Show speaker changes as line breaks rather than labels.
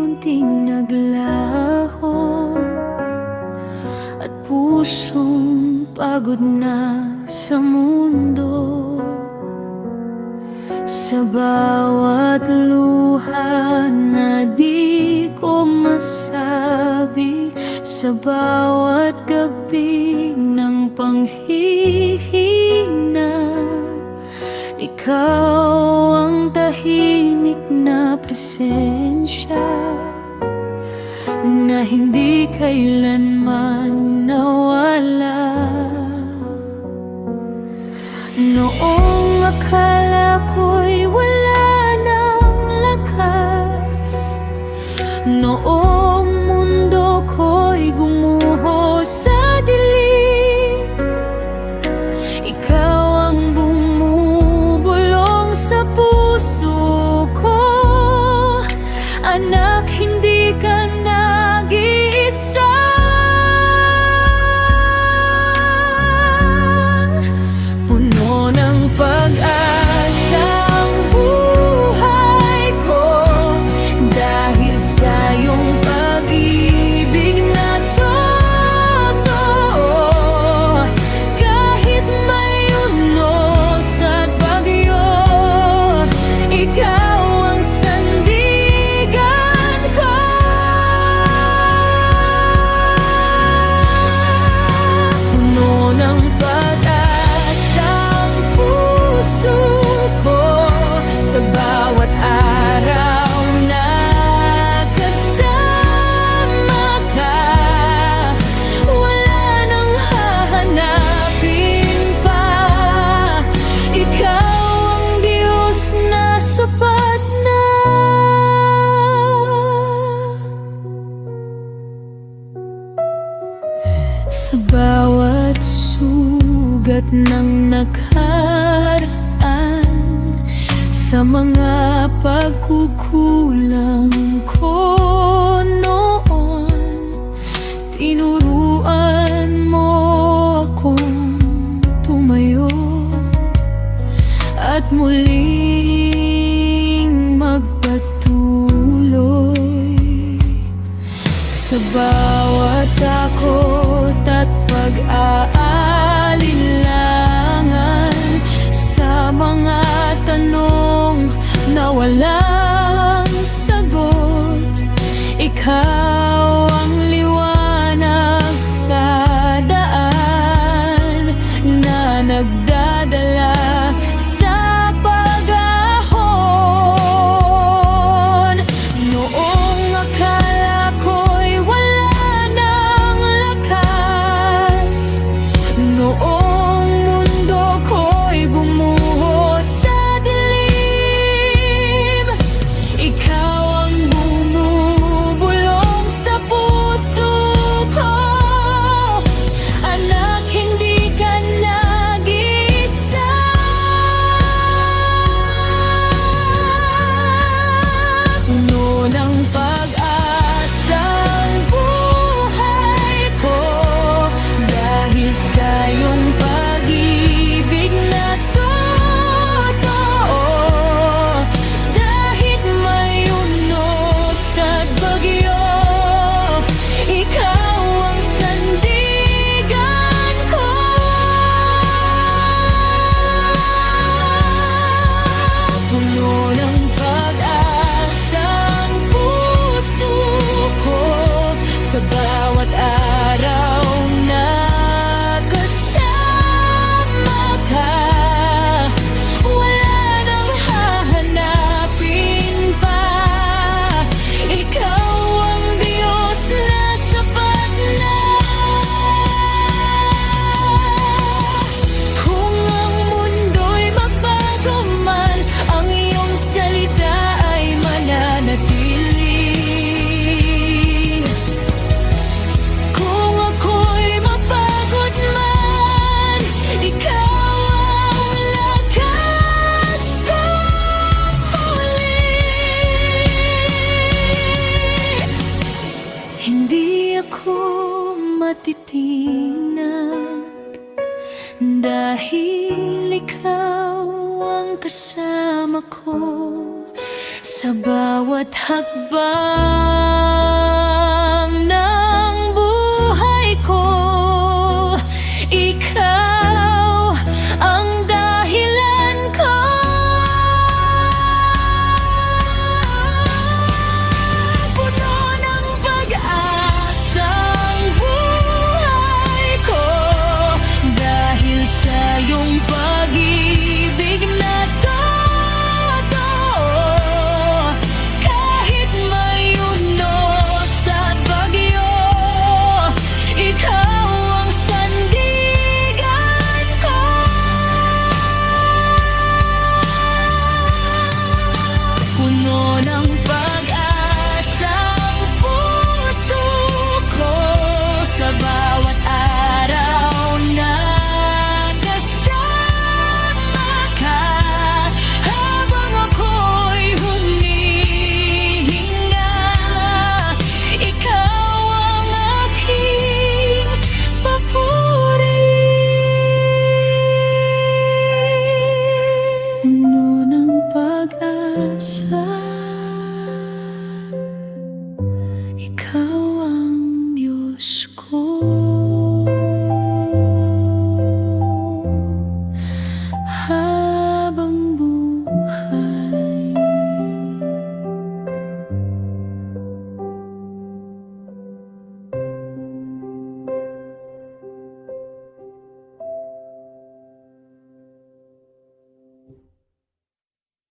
unti-unting naglaho at pusong pagod na sa mundo. Sa bawat luha na di ko masabi, sa bawat gabi ng panghihina, ikaw ang tahimik na presensya na hindi kailanman nawala. Noong akala ko'y wala ng lakas, noong mundo ko'y gumuho sa dilim, ikaw ang bumubulong sa puso ko. Anak, hindi ka nag-iisa. Puno ng pag-asa ang buhay ko dahil sa iyong pag-ibig na totoo. Kahit may unos at bagyo, ikaw ang sandigan ko. Puno ng pag-asa ang puso ko sa bawat araw na kasama ka. Wala nang hahanapin pa, ikaw ang Diyos na sapat na. Sa bawat sugat ng nakaraan, sa mga pagkukulang ko noon, tinuruan mo akong tumayo at muling magpatuloy. Sa bawat takot at pag-aalinlangan, sa mga tanong na walang sagot, ikaw ang liwanag sa daan na nagdadala sa pag-ahon. Noong akala ko'y wala ng lakas, noong mundo ko'y gumuho sa dilim, ikaw ang bumubulong sa puso ko. Anak, hindi ka nag-iisa. Puno ng pag-asa ang buhay ko dahil sa iyong pag-ibig na totoo. Kahit may unos at bagyo, ikaw ang sandigan ko. Puno ng pag-asa ang puso ko sa bawat araw na kasama ka. Wala nang hahanapin pa, ikaw ang Diyos na sapat na. Kung ang mundo'y magbago man, ang iyong salita ay mananatili. Kung ako'y mapagod man, ikaw ang lakas ko muli. Hindi ako matitinag dahil ikaw ang kasama ko sa bawat hakbang. Ikaw ang Diyos